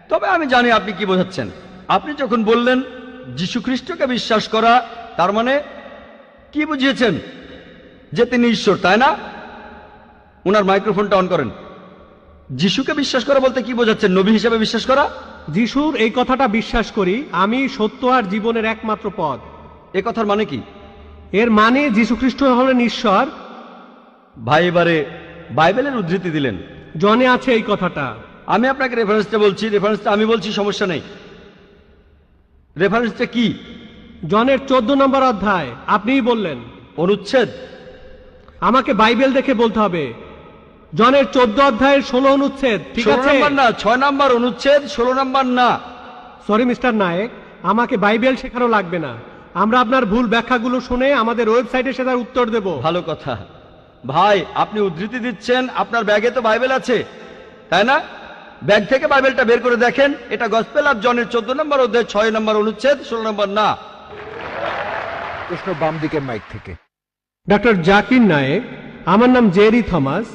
তবে আমি জানি আপনি কি বোঝাচ্ছেন। আপনি যখন বললেন যীশু খ্রিস্টকে বিশ্বাস করা, তার মানে কি বুঝিয়েছেন? যে তিনি ঈশ্বর, তাই না? ওনার মাইক্রোফোনটা অন করেন। যিশুকে বিশ্বাস করা বলতে কি বোঝাচ্ছেন? নবী হিসেবে বিশ্বাস করা? যিশুর এই কথাটা বিশ্বাস করি, আমি সত্য আর জীবনের একমাত্র পথ। এ কথার মানে কি? এর মানে যীশু খ্রিস্ট হলেন ঈশ্বর। ভাই এবারে বাইবেলের উদ্ধৃতি দিলেন। জনে আছে এই কথাটা। আমি আপনাকে রেফারেন্সটা বলছি, রেফারেন্সটা আমি বলছি, সমস্যা নেই। রেফারেন্সটা কি? জনের 14 নম্বর অধ্যায়। আপনিই বললেন। অনুচ্ছেদ? আমাকে বাইবেল দেখে বলতে হবে। জনের 14 অধ্যায়ের 16 অনুচ্ছেদ। ঠিক আছে? 16 নম্বর না, 6 নম্বর অনুচ্ছেদ, 16 নম্বর না। সরি মিস্টার নায়েক, আমাকে বাইবেল শেখানো লাগবে না। আমরা আপনার ভুল ব্যাখ্যাগুলো শুনে আমাদের ওয়েবসাইটে সেটার উত্তর দেব। ভালো কথা। ভাই আপনি উদ্ধৃতি দিচ্ছেন, আপনার ব্যাগে তো বাইবেল আছে, তাই না? ব্যাগ থেকে বাইবেলটা বের করে দেখেন। এটা গসপেল অফ জনের 14 নম্বর অধ্যায় 6 নম্বর অনুচ্ছেদ, 16 নম্বর না। প্রশ্ন বাম দিকের মাইক থেকে। ডক্টর জাকির নায়েক, আমার নাম জেরি থমাস।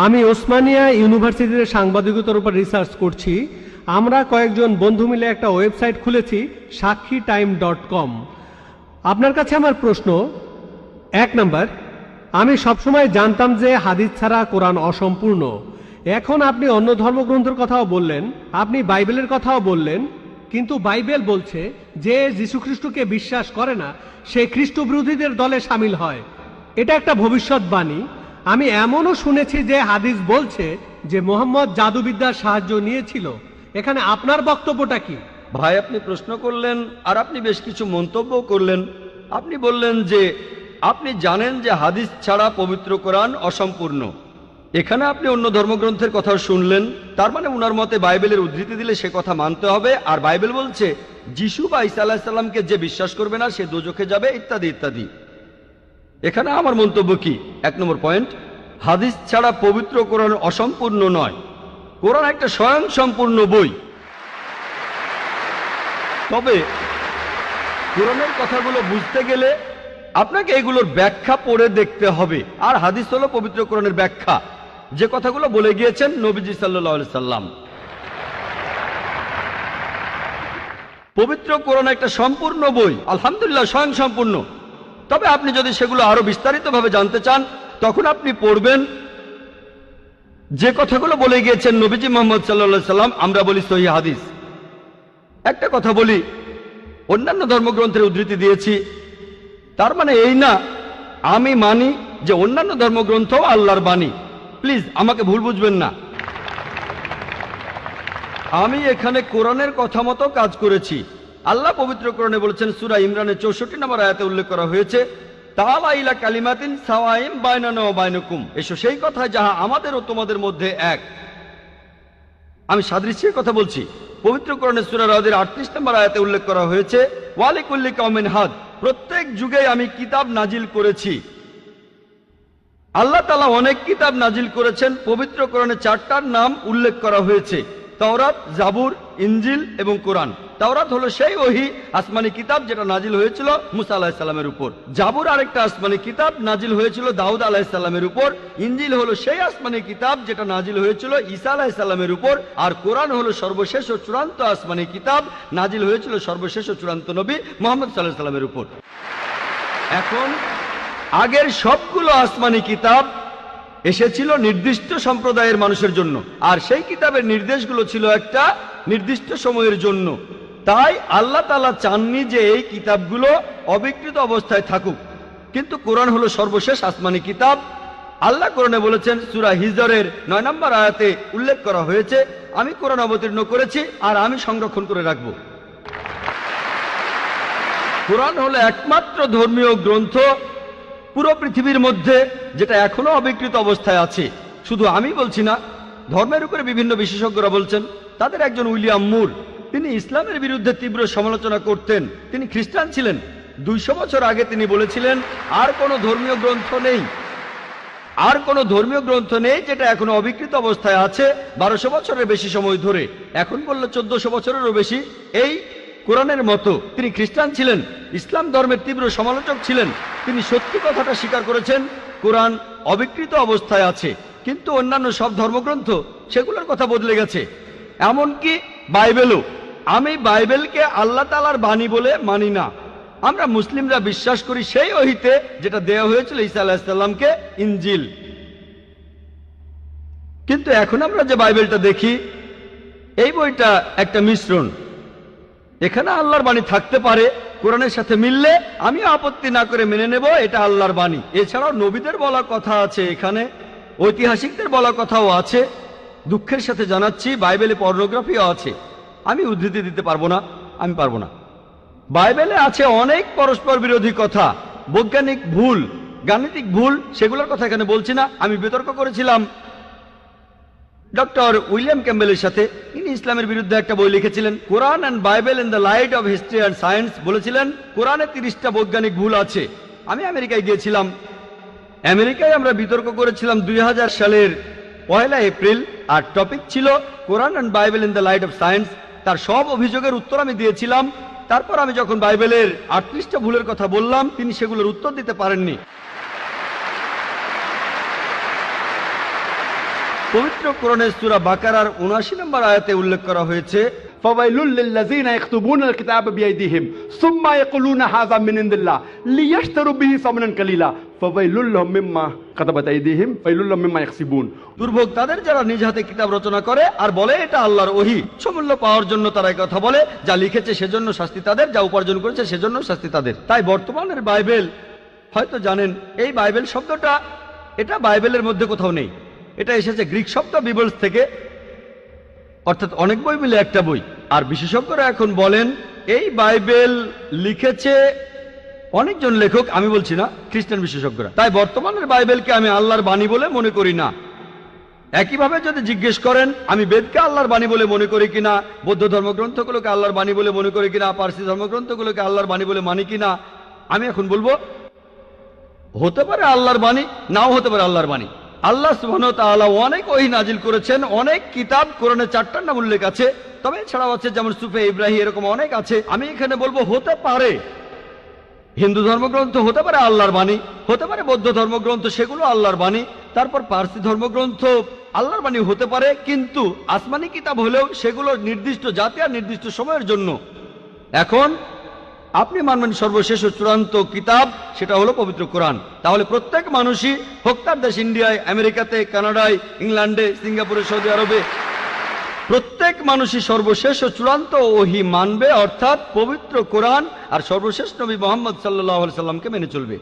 আমি ওসমানিয়া ইউনিভার্সিটিতে সাংবাদিকতার উপর রিসার্চ করছি। আমরা কয়েকজন বন্ধু মিলে একটা ওয়েবসাইট খুলেছি, sakhiTime.com। আপনার কাছে আমার প্রশ্ন, 1 নাম্বার, আমি সবসময় জানতাম যে হাদিস ছাড়া কোরআন অসম্পূর্ণ। এখন আপনি অন্য ধর্মগ্রন্থের কথাও বললেন, আপনি বাইবেলের কথাও বললেন, কিন্তু বাইবেল বলছে যে যীশু খ্রিস্টকে বিশ্বাস করে না সে খ্রিস্ট বিরোধীদের দলে সামিল হয়। এটা একটা ভবিষ্যৎবাণী। আমি এমনও শুনেছি যে হাদিস বলছে যে মোহাম্মদ জাদুবিদ্যার সাহায্য নিয়েছিল। এখানে আপনার বক্তব্যটা কি? ভাই আপনি প্রশ্ন করলেন আর আপনি বেশ কিছু মন্তব্য করলেন। আপনি বললেন যে আপনি জানেন যে হাদিস ছাড়া পবিত্র কোরআন অসম্পূর্ণ। এখানে আপনি অন্য ধর্মগ্রন্থের কথা শুনলেন, তার মানে উনার মতে বাইবেলের উদ্ধৃতি দিলে সে কথা মানতে হবে। আর বাইবেল বলছে যিশু বা ঈসা আলাইহিস সালামকে যে বিশ্বাস করবে না সে দোজখে যাবে, ইত্যাদি ইত্যাদি। এখানে আমার মন্তব্য কি? 1 নম্বর পয়েন্ট, হাদিস ছাড়া পবিত্র কোরআন অসম্পূর্ণ নয়। কোরআন একটা স্বয়ং সম্পূর্ণ বই। তবে কোরআনের কথাগুলো বুঝতে গেলে আপনাকে এগুলোর ব্যাখ্যা পড়ে দেখতে হবে। আর হাদিস হলো পবিত্র কোরআনের ব্যাখ্যা, যে কথাগুলো বলে গিয়েছেন নবীজি সাল্লাল্লাহু আলাইহি সাল্লাম। পবিত্র কোরআন একটা সম্পূর্ণ বই, আলহামদুলিল্লাহ স্বয়ং সম্পূর্ণ। তবে আপনি যদি সেগুলো আরো বিস্তারিতভাবে জানতে চান, তখন আপনি পড়বেন যে কথাগুলো বলে গিয়েছেন নবীজি মুহাম্মদ সাল্লাল্লাহু আলাইহি সাল্লাম। আমরা বলি সহিহ হাদিস। একটা কথা বলি, অন্যান্য ধর্মগ্রন্থের উদ্ধৃতি দিয়েছি, তার মানে এই না আমি মানি যে অন্যান্য ধর্মগ্রন্থ আল্লাহর বাণী। প্লিজ আমাকে ভুল বুঝবেন না। আমি এখানে কোরআনের কথা মতো কাজ করেছি। আল্লাহ পবিত্র কোরআনে বলেছেন, সূরা ইমরানের 64 নম্বর আয়াতে উল্লেখ করা হয়েছে, তাআলা ইলা কালিমাতিন সাওয়াইন বাইনানা ওয়া বাইনাকুম, এসো সেই কথা যাহা আমাদের ও তোমাদের মধ্যে এক। আমি সাদৃশ্যের কথা বলছি। পবিত্র কোরআনে সূরা রাদের 38 নম্বর আয়াতে উল্লেখ করা হয়েছে, ওয়ালিকুল্লি কওমিন হাদ, প্রত্যেক যুগে আমি কিতাব নাজিল করেছি। আল্লাহ তাআলা অনেক কিতাব নাজিল করেছেন। পবিত্র কোরআনে 4টার নাম উল্লেখ করা হয়েছে, তাওরাত, জাবুর, ইনজিল এবং কোরআন। তাওরাত হলো সেই ওহী আসমানি কিতাব যেটা নাজিল হয়েছিল মুসা আলাইহিস সালামের উপর। জাবুর আরেকটা আসমানি কিতাব নাজিল হয়েছিল দাউদ আলাইহিস সালামের উপর। ইনজিল হলো সেই আসমানি কিতাব যেটা নাজিল হয়েছিল ঈসা আলাইহিস সালামের উপর। আর কোরআন হলো সর্বশেষ ও চূড়ান্ত আসমানি কিতাব, নাজিল হয়েছিল সর্বশেষ ও চূড়ান্ত নবী মুহাম্মদ সাল্লাল্লাহু আলাইহি সাল্লামের উপর। এখন আগের সবগুলো আসমানি কিতাব এসেছিল নির্দিষ্ট সম্প্রদায়ের মানুষের জন্য, আর সেই কিতাবের নির্দেশগুলো ছিল একটা নির্দিষ্ট সময়ের জন্য। তাই আল্লাহ তাআলা চাননি যে এই কিতাবগুলো অবিকৃত অবস্থায় থাকুক। কিন্তু কোরআন হলো সর্বশেষ আসমানি কিতাব। আল্লাহ কোরআনে বলেছেন, সূরা হিজরের 9 নম্বর আয়াতে উল্লেখ করা হয়েছে, আমি কোরআন অবতীর্ণ করেছি আর আমি সংরক্ষণ করে রাখব। কোরআন হলো একমাত্র ধর্মীয় গ্রন্থ পুরো পৃথিবীর মধ্যে যেটা এখনো অবিকৃত অবস্থায় আছে। শুধু আমি বলছি না, ধর্মের উপরে বিভিন্ন বিশেষজ্ঞরা বলছেন। তাদের একজন উইলিয়াম মুর, তিনি ইসলামের বিরুদ্ধে তীব্র সমালোচনা করতেন। তিনি খ্রিস্টান ছিলেন। 200 বছর আগে তিনি বলেছিলেন, আর কোনো ধর্মীয় গ্রন্থ নেই, আর কোনো ধর্মীয় গ্রন্থ নেই যেটা এখনো অবিকৃত অবস্থায় আছে 1200 বছরের বেশি সময় ধরে। এখন বললে 1400 বছরেরও বেশি। এই কোরআনের মতো তিনি খ্রিস্টান ছিলেন, ইসলাম ধর্মের তীব্র সমালোচক ছিলেন। তিনি সত্যি কথাটা স্বীকার করেছেন, কোরআন অবিকৃত অবস্থায় আছে। কিন্তু অন্যান্য সব ধর্মগ্রন্থ সেগুলোর কথা বদলে গেছে। এমনকি বাইবেলও। আমি বাইবেলকে আল্লাহ তাআলার বাণী বলে মানি না। আমরা মুসলিমরা বিশ্বাস করি সেই ওহীতে যেটা দেওয়া হয়েছিল ঈসা আলাইহিস সালামকে, ইনজিল। কিন্তু এখন আমরা যে বাইবেলটা দেখি, এই বইটা একটা মিশ্রণ। এখানে আল্লাহর বাণী থাকতে পারে, কোরআনের সাথে মিললে আমি আপত্তি না করে মেনে নেব এটা আল্লাহর বাণী। এছাড়াও নবীদের বলা কথা আছে, এখানে ঐতিহাসিকদের বলা কথাও আছে। দুঃখের সাথে জানাচ্ছি বাইবেলে পর্নোগ্রাফিও আছে। আমি উদ্ধৃতি দিতে পারবো না, আমি পারবো না। বাইবেলে আছে অনেক পরস্পর বিরোধী কথা, বৈজ্ঞানিক ভুল, গাণিতিক ভুল, সেগুলোর কথা এখানে বলছি না। আমি বিতর্ক করেছিলাম ডক্টর উইলিয়াম ক্যাম্বেলের সাথে। ইনি ইসলামের বিরুদ্ধে একটা বই লিখেছিলেন, Quran and Bible in the light of history and science. বলেছিলেন কোরআনে 30টা বৈজ্ঞানিক ভুল আছে। আমি আমেরিকায় গিয়েছিলাম। আমেরিকায় আমরা বিতর্ক করেছিলাম 2000 সালের 1 এপ্রিল, আর টপিক ছিল Quran and Bible in the light of science. তার সব অভিযোগের উত্তর আমি দিয়েছিলাম। তারপর আমি যখন বাইবেলের 38টা ভুলের কথা বললাম, তিনি সেগুলোর উত্তর দিতে পারেননি। পবিত্র কোরআনের সূরা বাকারার 79 নম্বর আয়াতে উল্লেখ করা হয়েছে, فويل للذين يكتبون الكتاب بأيديهم ثم يقولون هذا من عند الله ليشتروا به ثمنا قليلا فويل لهم مما كتبت أيديهم ويل لهم مما يكسبون। দুর্ভোগ তাদের যারা নিজ হাতে কিতাব রচনা করে আর বলে এটা আল্লাহর ওহী। সমূল্য পাওয়ার জন্য তারা এই কথা বলে, যা লিখেছে সেজন্য শাস্তি তাদের, যা উপার্জন করেছে সেজন্য শাস্তি তাদের। তাই বর্তমানের বাইবেল, হয়তো জানেন এই বাইবেল শব্দটা এটা বাইবেলের মধ্যে কোথাও নেই। এটা এসেছে গ্রিক শব্দ বিবলস থেকে, অর্থাৎ অনেক বই মিলে একটা বই। আর বিশেষজ্ঞরা এখন বলেন এই বাইবেল লিখেছে অনেকজন লেখক, আমি বলছি না, খ্রিস্টান বিশেষজ্ঞরা। তাই বর্তমানের বাইবেলকে আমি আল্লাহর বাণী বলে মনে করি না। একইভাবে যদি জিজ্ঞেস করেন আমি বেদকে আল্লাহর বাণী বলে মনে করি কিনা, বৌদ্ধ ধর্মগ্রন্থগুলোকে আল্লাহর বাণী বলে মনে করি কিনা, পার্সি ধর্মগ্রন্থগুলোকে আল্লাহর বাণী বলে মানি কিনা, আমি এখন বলবো হতে পারে আল্লাহর বাণী, নাও হতে পারে আল্লাহর বাণী। আল্লাহ সুবহানাহু ওয়া তাআলা অনেক ওহী নাজিল করেছেন, অনেক কিতাব, কোরআনে 4টার নাম উল্লেখ আছে। তবে এছাড়াও আছে যেমন সুফে ইব্রাহিম, এরকম অনেক আছে। আমি এখানে বলবো হতে পারে হিন্দু ধর্মগ্রন্থ হতে পারে আল্লাহর বাণী, হতে পারে বৌদ্ধ ধর্মগ্রন্থ, সেগুলো আল্লাহর বাণী। তারপর পার্সি ধর্মগ্রন্থ আল্লাহর বাণী হতে পারে, কিন্তু আসমানি কিতাব হলেও সেগুলো নির্দিষ্ট জাতি আর নির্দিষ্ট সময়ের জন্য। এখন আপনি মানবেন সর্বশেষ ও চূড়ান্ত কিতাব, সেটা হলো পবিত্র কোরআন। তাহলে প্রত্যেক মানুষই, হোক তার দেশ ইন্ডিয়ায়, আমেরিকাতে, কানাডায়, ইংল্যান্ডে, সিঙ্গাপুরে, সৌদি আরবে, প্রত্যেক মানুষই সর্বশেষ ও চূড়ান্ত ওহী মানবে, অর্থাৎ পবিত্র কোরআন আর সর্বশেষ নবী মুহাম্মদ সাল্লাল্লাহু আলাইহি সাল্লামকে মেনে চলবে।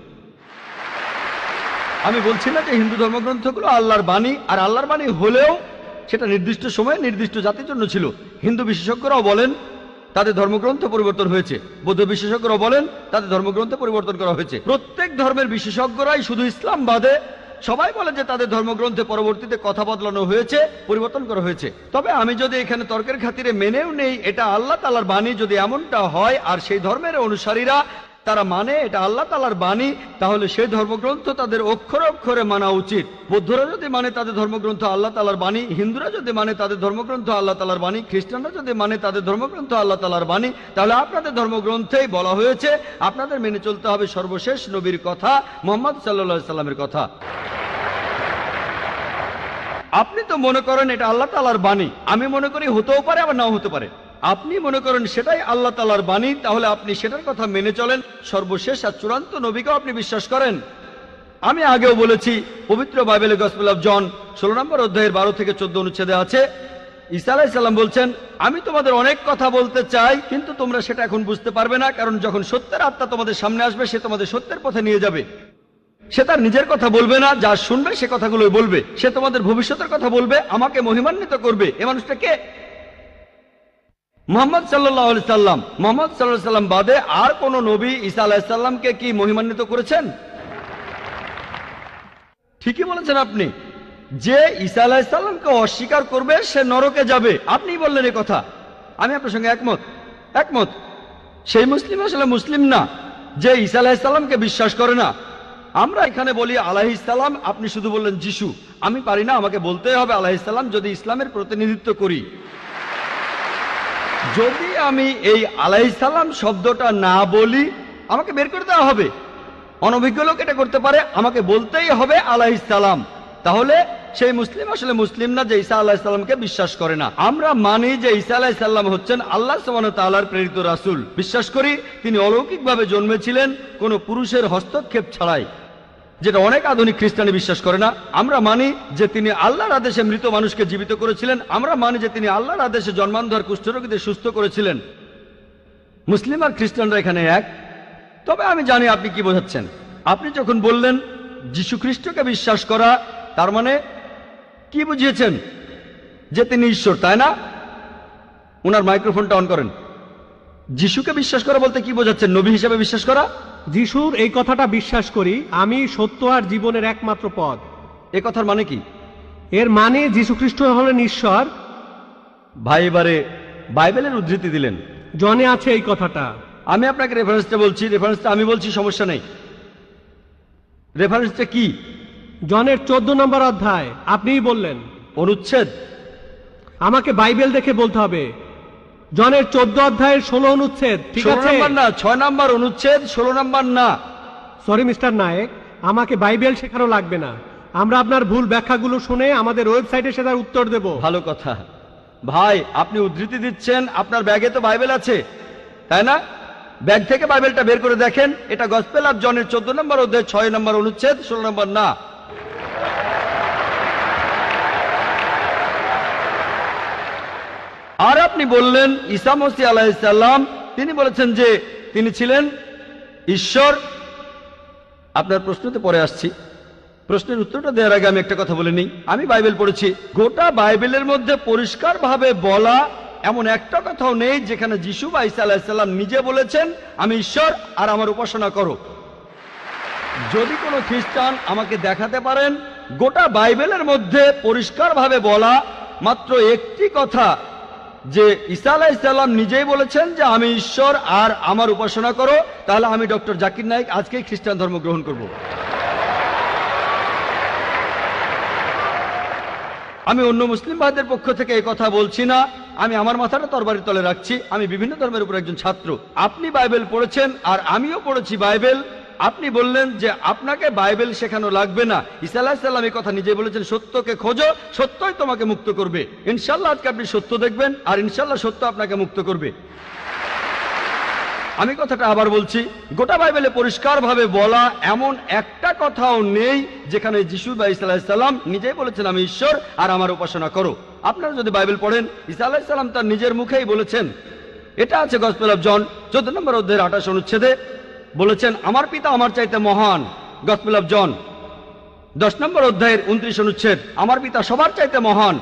আমি বলছি না যে হিন্দু ধর্মগ্রন্থগুলো আল্লাহর বাণী, আর আল্লাহর বাণী হলেও সেটা নির্দিষ্ট সময়ে নির্দিষ্ট জাতির জন্য ছিল। হিন্দু বিশেষজ্ঞরাও বলেন তাদের ধর্মগ্রন্থ পরিবর্তন হয়েছে, বৌদ্ধ বিশেষজ্ঞরাও বলেন তাদের ধর্মগ্রন্থ পরিবর্তন করা হয়েছে। প্রত্যেক ধর্মের বিশেষজ্ঞরাই, শুধু ইসলাম বাদে সবাই বলে যে তাদের ধর্মগ্রন্থে পরবর্তীতে কথা বদলানো হয়েছে, পরিবর্তন করা হয়েছে। তবে আমি যদি এখানে তর্কের খাতিরে মেনেও নেই এটা আল্লাহ তাআলার বাণী, যদি এমনটা হয় আর সেই ধর্মের অনুসারীরা তারা মানে এটা আল্লাহ তাআলার বাণী, তাহলে সেই ধর্মগ্রন্থ তাদের অক্ষরে অক্ষরে মানা উচিত। বৌদ্ধরা যদি মানে তাদের ধর্মগ্রন্থ আল্লাহ তাআলার বাণী, হিন্দুরা যদি মানে তাদের ধর্মগ্রন্থ আল্লাহ তাআলার বাণী, খ্রিস্টানরা যদি মানে তাদের ধর্মগ্রন্থ আল্লাহ তাআলার বাণী, তাহলে আপনাদের ধর্মগ্রন্থেই বলা হয়েছে আপনাদের মেনে চলতে হবে সর্বশেষ নবীর কথা, মুহাম্মদ সাল্লাল্লাহু আলাইহি সাল্লামের কথা। আপনি তো মনে করেন এটা আল্লাহ তাআলার বাণী, আমি মনে করি হতেও পারে আবার নাও হতে পারে। আপনি মনে করেন সেটাই আল্লাহ তাআলার বাণী, তাহলে আপনি সেটার কথা মেনে চলেন। সর্বশেষ আর চূড়ান্ত নবীকেও আপনি বিশ্বাস করেন। আমি আগেও বলেছি, পবিত্র বাইবেলের গসপেল অফ জন 16 নম্বর অধ্যায়ের 12 থেকে 14 অনুচ্ছেদে আছে, ঈসা আলাইহিস সালাম বলছেন, আমি তোমাদের অনেক কথা বলতে চাই, কিন্তু তোমরা সেটা এখন বুঝতে পারবে না, কারণ যখন সত্যের আত্মা তোমাদের সামনে আসবে সে তোমাদের সত্যের পথে নিয়ে যাবে। সে তার নিজের কথা বলবে না, যা শুনবে সে কথাগুলোই বলবে। সে তোমাদের ভবিষ্যতের কথা বলবে, আমাকে মহিমান্বিত করবে। এ মানুষটা কে? মুহাম্মদ সাল্লাল্লাহু আলাইহি সাল্লাম। মুহাম্মদ সাল্লাল্লাহু আলাইহি সাল্লাম বাদে আর কোন নবী ঈসা আলাইহিস সালামকে কি মহিমান্বিত করেছেন? ঠিকই বলেছেন আপনি। যে ঈসা আলাইহিস সালামকে অস্বীকার করবে সে নরকে যাবে। আপনি বললেন এই কথা, আমি আপনার সঙ্গে একমত। সেই মুসলিম আসলে মুসলিম না যে ঈসা আলাইহিস সালামকে বিশ্বাস করে না। আমরা এখানে বলি আলাইহিস সালাম, আপনি শুধু বললেন যিশু। আমি পারি না, আমাকে বলতেই হবে আলাইহিস সালাম যদি ইসলামের প্রতিনিধিত্ব করি। যদি আমি এই আলাইহিস সালাম শব্দটা না বলি আমাকে বের করে দেওয়া হবে। অনভিজ্ঞ লোক এটা করতে পারে, আমাকে বলতেই হবে আলাইহিস সালাম। তাহলে সেই মুসলিম আসলে মুসলিম না যে ঈসা আলাইহিসসালামকে বিশ্বাস করে না। আমরা মানি যে ঈসা আলাইহিসসালাম হচ্ছেন আল্লাহ সুবহানাহু ওয়া তাআলার প্রেরিত রাসূল। বিশ্বাস করি তিনি অলৌকিকভাবে জন্মেছিলেন কোনো পুরুষের হস্তক্ষেপ ছাড়াই, যেটা অনেক আধুনিক খ্রিস্টানি বিশ্বাস করে না। আমরা মানি যে তিনি আল্লাহর আদেশে মৃত মানুষকে জীবিত করেছিলেন। আমরা মানি যে তিনি আল্লাহর আদেশে জন্মান্ধ কুষ্ঠরোগীদের সুস্থ করেছিলেন। মুসলিম আর খ্রিস্টানরা এখানে এক। তবে আমি জানি আপনি কি বোঝাচ্ছেন। আপনি যখন বললেন যীশু খ্রিস্টকে বিশ্বাস করা, তার মানে কি বুঝিয়েছেন? যে তিনি ঈশ্বর, তাই না? ওনার মাইক্রোফোনটা অন করেন। যিশুকে বিশ্বাস করা বলতে কি বোঝাচ্ছেন? নবী হিসেবে বিশ্বাস করা? যিশুর এই কথাটা বিশ্বাস করি, আমি সত্য আর জীবনের একমাত্র পথ। এ কথার মানে কি? এর মানে যীশু খ্রিস্ট হলেন ঈশ্বর। ভাই এবারে বাইবেলের উদ্ধৃতি দিলেন। জনে আছে এই কথাটা। আমি আপনাকে রেফারেন্সটা বলছি, রেফারেন্সটা আমি বলছি, সমস্যা নেই। রেফারেন্সটা কি? জনের 14 নম্বর অধ্যায়। আপনিই বললেন। অনুচ্ছেদ? আমাকে বাইবেল দেখে বলতে হবে। জনের 14 অধ্যায়ের 16 অনুচ্ছেদ। ঠিক 16 আছে? নম্বর না, 6 নম্বর অনুচ্ছেদ, 16 নম্বর না। সরি মিস্টার নায়েক, আমাকে বাইবেল শেখানো লাগবে না। আমরা আপনার ভুল ব্যাখ্যাগুলো শুনে আমাদের ওয়েবসাইটে সেটার উত্তর দেব। ভালো কথা। ভাই আপনি উদ্ধৃতি দিচ্ছেন, আপনার ব্যাগে তো বাইবেল আছে, তাই না? ব্যাগ থেকে বাইবেলটা বের করে দেখেন। এটা গসপেল অফ জনের 14 নম্বর অধ্যায় 6 নম্বর অনুচ্ছেদ, 16 নম্বর না। আর আপনি বললেন ঈসা মসীহ আলাইহিস সালাম, তিনি বলেছেন যে তিনি ছিলেন ঈশ্বর। আপনার প্রশ্নতে পরে আসছি। প্রশ্নের উত্তরটা দেওয়ার আগে আমি একটা কথা বলে নিই। আমি বাইবেল পড়েছি। গোটা বাইবেলের মধ্যে পরিষ্কারভাবে বলা এমন একটা কথাও নেই যেখানে যিশু বা ঈসা আলাইহিস সালাম নিজে বলেছেন আমি ঈশ্বর আর আমার উপাসনা করো। যদি কোনো খ্রিস্টান আমাকে দেখাতে পারেন গোটা বাইবেলের মধ্যে পরিষ্কারভাবে বলা মাত্র একটি কথা যে ঈসা আলাইহিস সালাম নিজেই বলেছেন যে আমি ঈশ্বর আর আমার উপাসনা করো, তাহলে আমি ডক্টর জাকির নায়েক আজকেই খ্রিস্টান ধর্ম গ্রহণ করব। আমি অন্য মুসলিম ভাইদের পক্ষ থেকে এই কথা বলছি না। আমি আমার মাথাটা তরবারির তলে রাখছি। আমি বিভিন্ন ধর্মের উপর একজন ছাত্র। আপনি বাইবেল পড়েছেন আর আমিও পড়েছি বাইবেল। আপনি বললেন যে আপনাকে বাইবেল শেখানো লাগবে না। ঈসা আলাইহিস সালাম এই কথা নিজে বলেছেন, সত্যকে খোঁজো, সত্যই তোমাকে মুক্ত করবে। ইনশাল্লাহ আজকে আপনি সত্য দেখবেন আর ইনশাল্লাহ সত্য আপনাকে মুক্ত করবে। আমি কথাটা আবার বলছি, গোটা বাইবেলে পরিষ্কারভাবে বলা এমন একটা কথাও নেই যেখানে যিশু বা ঈসা আলাইহিস সালাম নিজেই বলেছেন আমি ঈশ্বর আর আমার উপাসনা করো। আপনারা যদি বাইবেল পড়েন, ঈসা আলাইহিস সালাম তার নিজের মুখেই বলেছেন। এটা আছে গসপেল অফ জন 14 নম্বর অধ্যায়ের 28 অনুচ্ছেদে বলেছেন আমার পিতা আমার চাইতে মহান। গসপেল অফ জন 10 নম্বর অধ্যায়ের 29 অনুচ্ছেদ আমার পিতা সবার চাইতে মহান।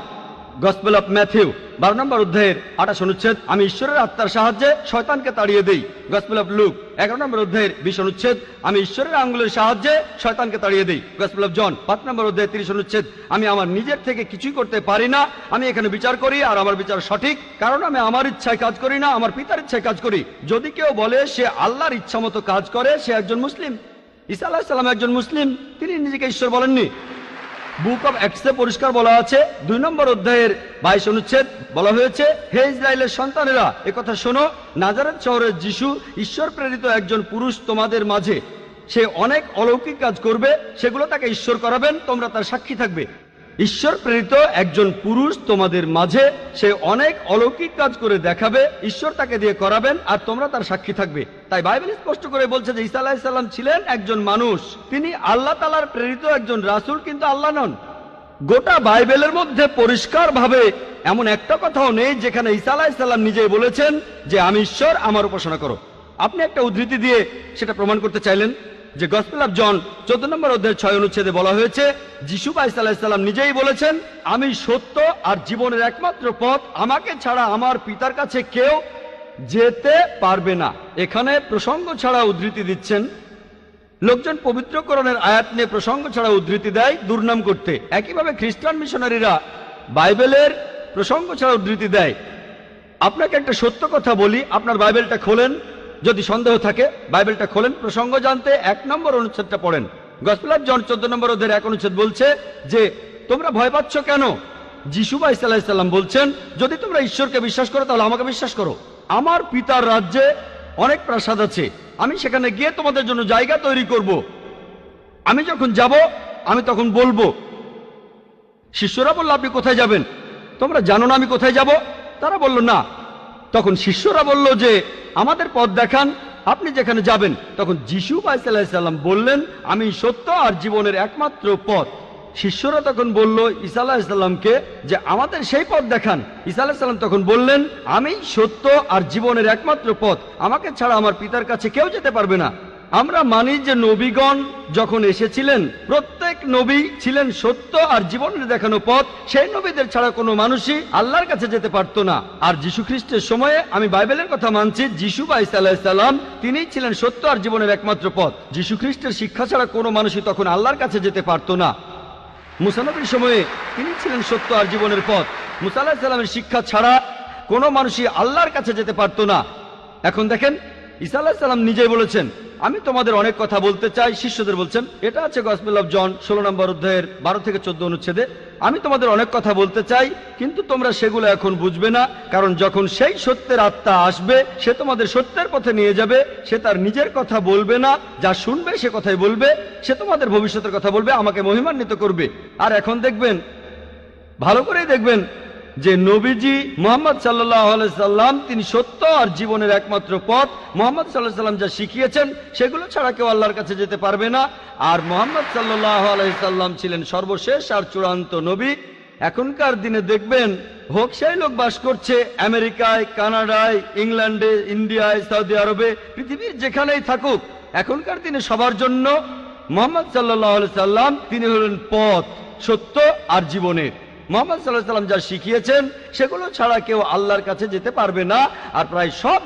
গসপেল অফ ম্যাথিউ 12 নম্বর অধ্যায়ের 28 অনুচ্ছেদ আমি ঈশ্বরের আত্মার সাহায্যে শয়তানকে তাড়িয়ে দেই। গসপেল অফ লুক 11 নম্বর অধ্যায়ের 20 অনুচ্ছেদ আমি ঈশ্বরের আঙ্গুলের সাহায্যে শয়তানকে তাড়িয়ে দেই। গসপেল অফ জন 5 নম্বর অধ্যায়ের 30 অনুচ্ছেদ আমি আমার নিজের থেকে কিছুই করতে পারি না, আমি এখানে বিচার করি আর আমার বিচার সঠিক, কারণ আমি আমার ইচ্ছায় কাজ করি না, আমার পিতার ইচ্ছায় কাজ করি। যদি কেউ বলে সে আল্লাহর ইচ্ছা মতো কাজ করে সে একজন মুসলিম। ঈসা আলাইহিস সালাম একজন মুসলিম, তিনি নিজেকে ঈশ্বর বলেননি। বুক অব অ্যাক্টসে পরিষ্কার বলা আছে 2 নম্বর অধ্যায়ের 22 অনুচ্ছেদ বলা হয়েছে হে ইসরায়েলের সন্তানেরা একথা শোনো, নাজারেত শহরের যিশু ঈশ্বর প্রেরিত একজন পুরুষ তোমাদের মাঝে, সে অনেক অলৌকিক কাজ করবে, সেগুলো তাকে ঈশ্বর করাবেন, তোমরা তার সাক্ষী থাকবে। ঈশ্বর প্রেরিত একজন পুরুষ তোমাদের মাঝে, সে অনেক অলৌকিক কাজ করে দেখাবে, ঈশ্বর তাকে দিয়ে করাবেন আর তোমরা তার সাক্ষী থাকবে। তাই বাইবেল স্পষ্ট করে বলছে যে ঈসা আলাইহিস সালাম ছিলেন একজন মানুষ, তিনি আল্লাহ তাআলার প্রেরিত একজন রাসূল, কিন্তু আল্লাহ নন। গোটা বাইবেলের মধ্যে পরিষ্কারভাবে এমন একটা কথাও নেই যেখানে ঈসা আলাইহিস সালাম নিজেই বলেছেন যে আমি ঈশ্বর, আমার উপাসনা করো। আপনি একটা উদ্ধৃতি দিয়ে সেটা প্রমাণ করতে চাইলেন যে গসপেল অফ জন 14 নম্বর অধ্যায়ের 6 অনুচ্ছেদে বলা হয়েছে যিশু বা ঈসা আলাইহিস সালাম নিজেই বলেছেন আমি সত্য আর জীবনের একমাত্র পথ, আমাকে ছাড়া আমার পিতার কাছে কেউ যেতে পারবে না। এখানে প্রসঙ্গ ছাড়া উদ্ধৃতি দিচ্ছেন। লোকজন পবিত্র কোরআনের আয়াত নিয়ে প্রসঙ্গ ছাড়া উদ্ধৃতি দেয় দুর্নাম করতে। একইভাবে খ্রিস্টান মিশনারিরা বাইবেলের প্রসঙ্গ ছাড়া উদ্ধৃতি দেয়। আপনাকে একটা সত্য কথা বলি, আপনার বাইবেলটা খোলেন, যদি সন্দেহ থাকে বাইবেলটা খোলেন, প্রসঙ্গ জানতে 1 নম্বর অনুচ্ছেদটা পড়েন। গসপেল অফ জন 14 নম্বর অধ্যায়ের 1 অনুচ্ছেদ বলছে যে তোমরা ভয় পাচ্ছ কেন? যিশু বা ঈসা আলাইহিস সালাম বলছেন যদি তোমরা ঈশ্বরকে বিশ্বাস করো তাহলে আমাকে বিশ্বাস করো। আমার পিতার রাজ্যে অনেক প্রাসাদ আছে, আমি সেখানে গিয়ে তোমাদের জন্য জায়গা তৈরি করব। আমি যখন যাব আমি তখন বলবো শিষ্যরা বলল, আপনি কোথায় যাবেন? তোমরা জানো না আমি কোথায় যাব? তারা বলল, না। তখন শিষ্যরা বলল যে, আমাদের পথ দেখান, আপনি যেখানে যাবেন। তখন যিশু আলাইহিস সালাম বললেন, আমি সত্য আর জীবনের একমাত্র পথ। শিষ্যরা তখন বলল ঈসা আলাইহিস সালামকে যে, আমাদের সেই পথ দেখান। ঈসা আলাইহিস সালাম তখন বললেন, আমি সত্য আর জীবনের একমাত্র পথ, আমাকে ছাড়া আমার পিতার কাছে কেউ যেতে পারবে না। আমরা মানি যে নবীগণ যখন এসেছিলেন, প্রত্যেক নবী ছিলেন সত্য আর জীবনের দেখানো পথ। সেই নবীদের ছাড়া কোনো মানুষই আল্লাহর কাছে যেতে পারত না। আর যীশু খ্রিস্টের সময়ে আমি বাইবেলের কথা মানছি, যিশু আলাইহিস সালাম তিনিই ছিলেন সত্য আর জীবনের একমাত্র পথ। যীশু খ্রিস্টের শিক্ষা ছাড়া কোনো মানুষই তখন আল্লাহর কাছে যেতে পারত না। মুসা নবীর সময়ে তিনি ছিলেন সত্য আর জীবনের পথ। মুসা আলাইহিস সালামের শিক্ষা ছাড়া কোনো মানুষই আল্লাহর কাছে যেতে পারত না। এখন দেখেন, ঈসা আলাইহিস সালাম নিজেই বলেছেন, আমি তোমাদের অনেক কথা বলতে চাই। শিষ্যদের বলছেন, এটা আছে গসপেল অফ জন 16 নম্বর অধ্যায়ের 12 থেকে 14 অনুচ্ছেদে, আমি তোমাদের অনেক কথা বলতে চাই, কিন্তু তোমরা সেগুলো এখন বুঝবে না, কারণ যখন সেই সত্যের আত্মা আসবে সে তোমাদের সত্যের পথে নিয়ে যাবে। সে তার নিজের কথা বলবে না, যা শুনবে সে কথাই বলবে। সে তোমাদের ভবিষ্যতের কথা বলবে, আমাকে মহিমান্বিত করবে। আর এখন দেখবেন, ভালো করেই দেখবেন যে নবীজি মুহাম্মদ সাল্লাল্লাহু আলাইহি সাল্লাম তিনি সত্য আর জীবনের একমাত্র পথ। মুহাম্মদ সাল্লাল্লাহু আলাইহি সাল্লাম যা শিখিয়েছেন সেগুলো ছাড়া কেউ আল্লাহর কাছে যেতে পারবে না। আর মুহাম্মদ সাল্লাল্লাহু আলাইহি সাল্লাম ছিলেন সর্বশেষ আর চূড়ান্ত নবী। এখনকার দিনে দেখবেন, হোক সেই লোক বাস করছে আমেরিকায়, কানাডায়, ইংল্যান্ডে, ইন্ডিয়ায়, সৌদি আরবে, পৃথিবীর যেখানেই থাকুক, এখনকার দিনে সবার জন্য মুহাম্মদ সাল্লাল্লাহু আলাইহি সাল্লাম তিনি হলেন পথ, সত্য আর জীবনের। মুহাম্মদ সাল্লাল্লাহু আলাইহি সাল্লাম যা শিখিয়েছেন সেগুলো ছাড়া কেউ আল্লাহর কাছে যেতে পারবে না। আর প্রায় সব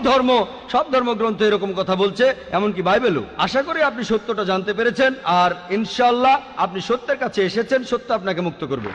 ধর্মগ্রন্থ এরকম কথা বলছে, এমনকি বাইবেলও। আশা করি আপনি সত্যটা জানতে পেরেছেন, আর ইনশাআল্লাহ আপনি সত্যের কাছে এসেছেন। সত্য আপনাকে মুক্ত করবে।